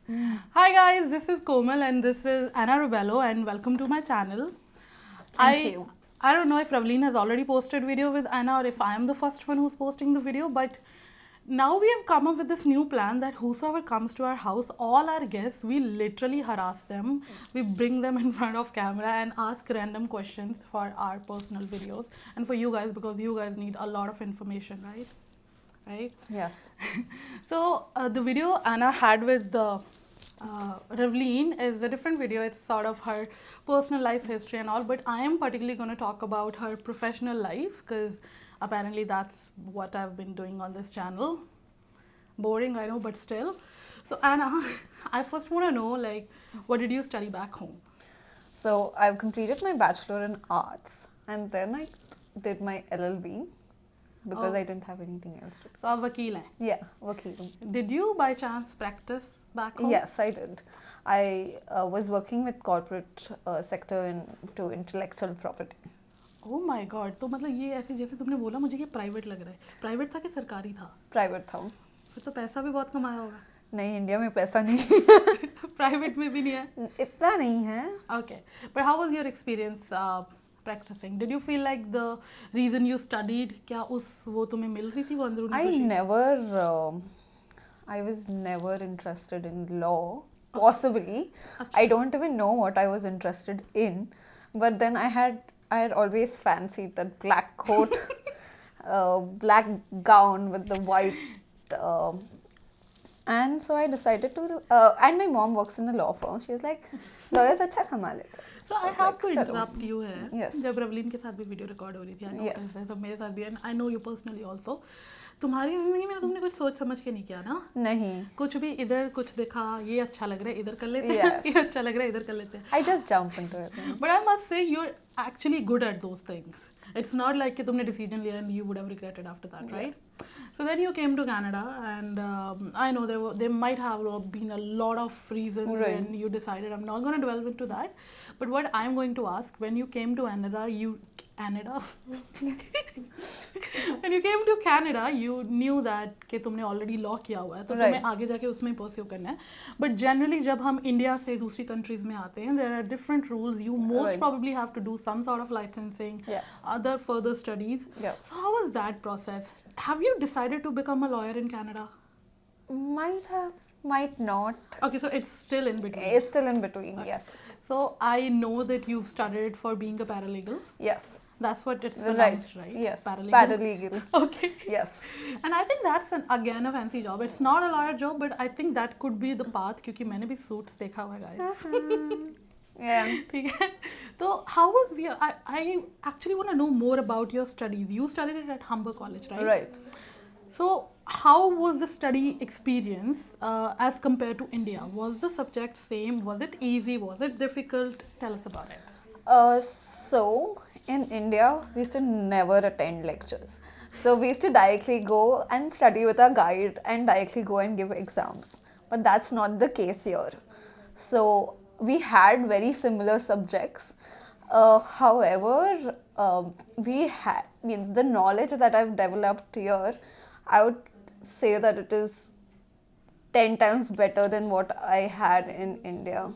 Hi guys, this is Komal and this is Anna Rubello and welcome to my channel. Thank you. I don't know if Ravleen has already posted video with Anna or if I am the first one who's posting the video, but now we have come up with this new plan that whosoever comes to our house, all our guests, we literally harass them. We bring them in front of camera and ask random questions for our personal videos and for you guys because you guys need a lot of information, right? Right? Yes. So the video Anna had with the Ravleen is a different video. It's sort of her personal life history and all, but I am particularly going to talk about her professional life because apparently that's what I've been doing on this channel. Boring, I know, but still. So Anna, I first want to know, like, what did you study back home? So I've completed my bachelor in arts and then I did my LLB because Oh. I didn't have anything else to do. So आप वकील हैं. Yeah, wakil. Did you by chance practice back home? Yes, I did. I was working with corporate sector into intellectual property. Oh my God, तो मतलब ये ऐसे जैसे तुमने बोला मुझे ये प्राइवेट लग रहा है. प्राइवेट था कि सरकारी था? Private था. फिर तो पैसा भी बहुत कमाया होगा. नहीं, इंडिया में पैसा नहीं. प्राइवेट में भी नहीं है. इतना नहीं है. Okay, but how was your experience practicing? Did you feel like the reason you studied क्या उस वो तुम्हें मिल रही थी वो अंदरूनी खुशी? I was never interested in law. Possibly. I don't even know what I was interested in. But then I had always fancied that black coat, black gown with the white. And so I decided to. And my mom works in a law firm. She was like, lawyers अच्छा कमा लेते हैं. So I was have like, to चलो. interrupt you है. Yes. जब रवलीन के साथ भी वीडियो रिकॉर्ड हो रही थी, I know Yes. कैसे सब मेरे साथ भी and I know you personally also. तुम्हारी जिंदगी में तुमने कुछ सोच समझ के नहीं किया ना? नहीं. कुछ भी इधर कुछ देखा ये अच्छा लग रहा है इधर कर लेते हैं Yes. ये अच्छा लग रहा है इधर कर लेते हैं. I just jump into it. But I must say you're actually good at those things. It's not like कि तुमने decision लिया and you would have regretted after that, right? So then you came to Canada and I know there might have been a lot of reasons Right. when you decided I'm not going to delve into that. But what I'm going to ask, when you came to Canada, when you came to Canada, you knew that कि तुमने already law किया हुआ है तो तुम्हें Right. आगे जाके उसमें pursue करना है. But generally जब हम इंडिया से दूसरी countries में आते हैं, there are different rules. You most Right. probably have to do some sort of licensing, Yes. other further studies. Yes. So how was that process? Have you decided to become a lawyer in Canada? Might have, might not. Okay, so it's still in between. It's still in between, yes. So I know that you've studied it for being a paralegal. Yes. That's what it's pronounced, right? Yes. Paralegal. Paralegal. Okay. Yes. And I think that's again a fancy job. It's not a lawyer job, but I think that could be the path क्योंकि मैंने भी suits देखा हुआ है guys. Yeah. ठीक है. So how was your? I actually want to know more about your studies. You studied it at Humber College, right? Right. So how was the study experience as compared to India? Was the subject same? Was it easy? Was it difficult? Tell us about it. So in India, we used to never attend lectures. So we used to directly go and study with our guide and directly go and give exams. But that's not the case here. So we had very similar subjects. However, we had means the knowledge that I've developed here, I would say that it is 10 times better than what I had in India.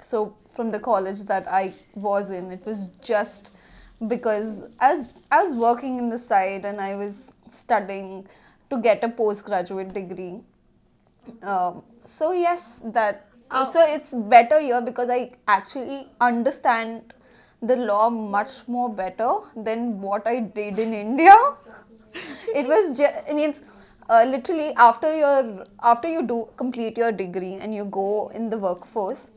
So from the college that I was in, it was just because I was working in the side and I was studying to get a postgraduate degree. So yes, so it's better here because I actually understand the law much more better than what I did in India. It was means literally after you do complete your degree and you go in the workforce,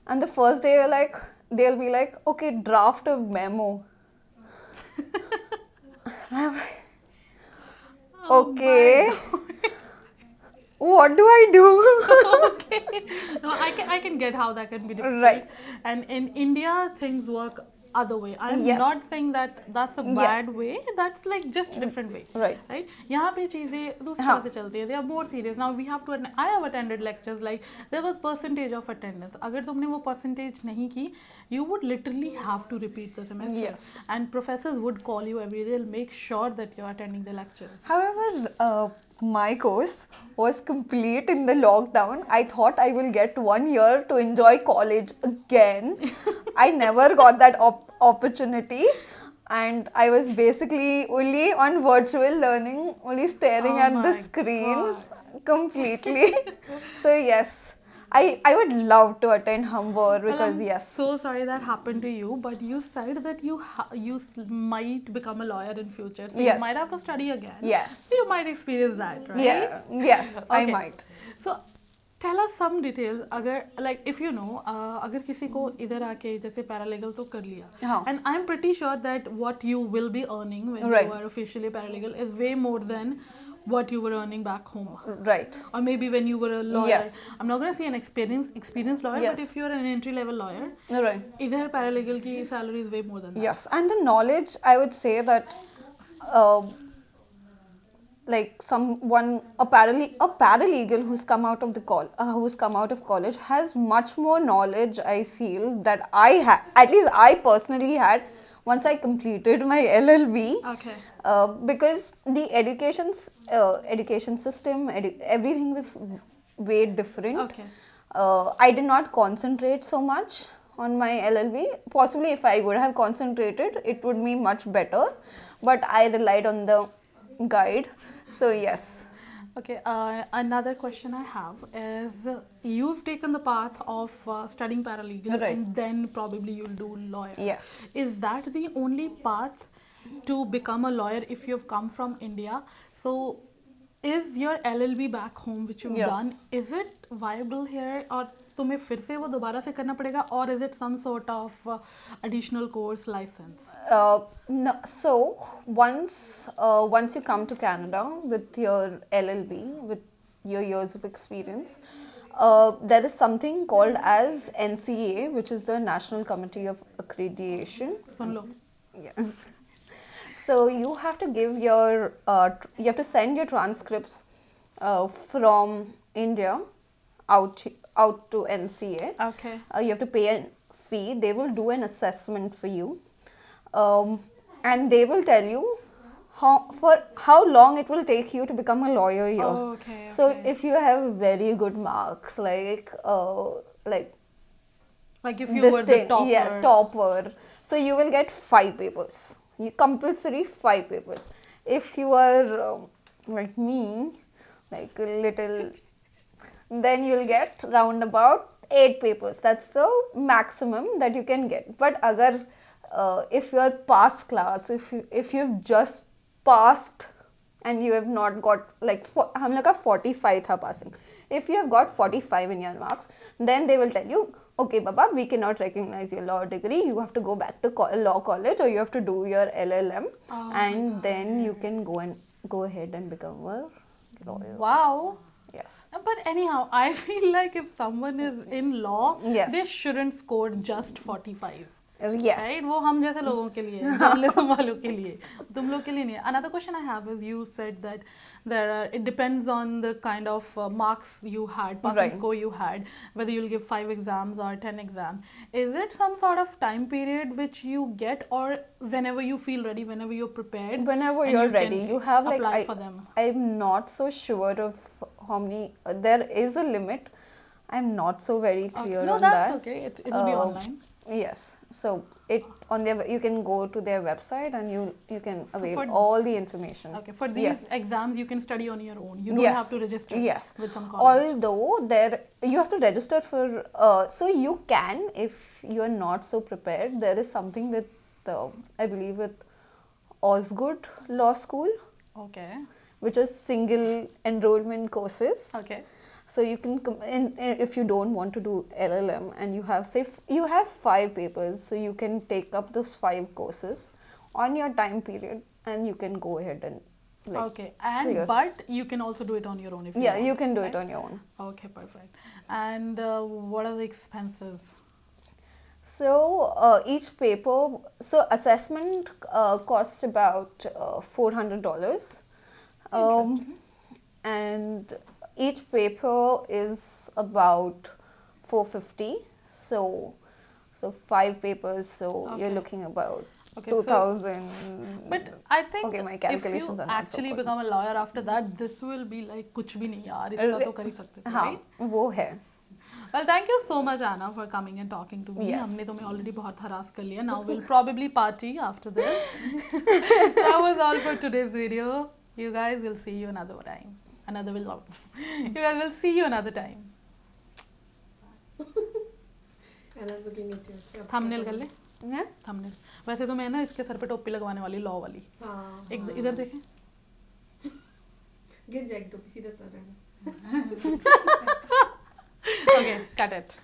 and the first day they'll be like, okay, draft a memo. I'm like, okay, what do I do? Okay. No, I can get how that can be difficult. Right. And in India, things work other way. I'm Yes. not saying that that's a Yeah. bad way. That's like just different way. Right. Right. यहाँ पे चीजें दूसरी हाँ. तरह से चलती हैं. They are more serious. Now we have to. I have attended lectures like there was percentage of attendance. अगर तुमने वो percentage नहीं की, you would literally have to repeat the semester. Yes. And professors would call you every day. They'll make sure that you're attending the lectures. However, my course was complete in the lockdown. I thought I will get 1 year to enjoy college again. I never got that opportunity. And I was basically only on virtual learning, only staring Oh at the my screen God. completely. So, yes, I would love to attend Humber Well, because, I'm yes, so sorry that happened to you, but you said that might become a lawyer in future, so you might yes, have to study again. yes, So you might experience that, right? yeah, yes, I Okay. might. So tell us some details. अगर like if you know, अगर किसी को इधर आके जैसे paralegal तो कर लिया, हाँ. and I'm pretty sure that what you will be earning when you Right. are officially paralegal is way more than what you were earning back home. Right. Or maybe when you were a lawyer. Yes. I'm not gonna say an experienced lawyer, but Yes. if you're an entry level lawyer, Right. either paralegal ki salary is way more than that. Yes, and the knowledge, I would say that, uh, like a paralegal who's come out of college has much more knowledge. I feel that I had, at least I personally had, once I completed my LLB. Okay. Because the education system, everything was way different. Okay. I did not concentrate so much on my LLB. Possibly, if I would have concentrated, it would be much better. But I relied on the guide. So, yes. Okay, another question I have is you've taken the path of studying paralegal Right. and then probably you'll do lawyer. Yes. Is that the only path to become a lawyer if you've come from India? So, is your LLB back home which you've Yes. done, is it viable here or तुम्हें फिर से वो दोबारा से करना पड़ेगा or is it some sort of additional course license? No, so once you come to Canada with your LLB, with your years of experience, there is something called as NCA, which is the National Committee of Accreditation. Soon low. Yeah. So you have to give you have to send your transcripts from India out to NCA. Okay. You have to pay a fee. They will do an assessment for you, and they will tell you how long it will take you to become a lawyer here. Oh, okay, So okay. if you have very good marks, like Like if you this were the thing, topper. yeah, topper. So you will get 5 papers. You compulsory 5 papers. If you are like me, like a little, then you'll get round about 8 papers. That's the maximum that you can get. But agar if you are past class, if you've just passed and you have not got like हम लोग का 45 था passing. If you have got 45 in your marks, then they will tell you, okay, Baba, we cannot recognize your law degree. You have to go back to law college or you have to do your LLM, and then you can go ahead and become a lawyer. Wow. Yes. But anyhow, I feel like if someone is in law, Yes. they shouldn't score just 45. Yes. Right? वो हम जैसे लोगों के लिए है, journalism वालों के लिए, तुम लोग के लिए नहीं है. Another question I have is you said that it depends on the kind of marks you had, passing Right. score you had, whether you'll give 5 exams or 10 exams. Is it some sort of time period which you get, or whenever you feel ready, whenever you're prepared, Whenever and you're you ready, can you have like apply for them? I'm not so sure of how many. There is a limit. I'm not so very clear No, on that's that. okay. It will be Uh, online. Yes. So you can go to their website and you can avail for- all the information. Okay, for these Yes. exams, you can study on your own. You don't Yes. have to register Yes. with some college. Although you have to register for, so you can, if you are not so prepared, there is something with, I believe with Osgood Law School, Okay. which is single enrollment courses. Okay. So you can if you don't want to do LLM and you have you have 5 papers, so you can take up those 5 courses on your time period and you can go ahead and Okay. And clear. but you can also do it on your own if you Yeah, want. you can do right? it on your own. Okay, perfect. And what are the expenses? So each paper, so assessment costs about $400, and each paper is about 450. So 5 papers. So you're Okay. looking about Okay, so- 2000. But I think Okay, my if calculations you are not so actually good. become a lawyer after that, this will be like कुछ भी नहीं यार इतना तो कर ही सकते थे, हाँ, right? वो है. Well, thank you so much, Anna, for coming and talking to me. Yes. हमने तुम्हें already बहुत harass कर लिया. Now we'll probably party after this. That was all for today's video. You guys will see you another time. Another vlog. You guys will see you another time. Anna's looking at you. Thumbnail कर ले. Yeah? Thumbnail. वैसे तो मैं ना इसके sir पे टोपी लगवाने वाली लॉ वाली. हाँ, एक हाँ। इधर देखें. गिर जाएगी टोपी सीधा सर है. Okay, cut it.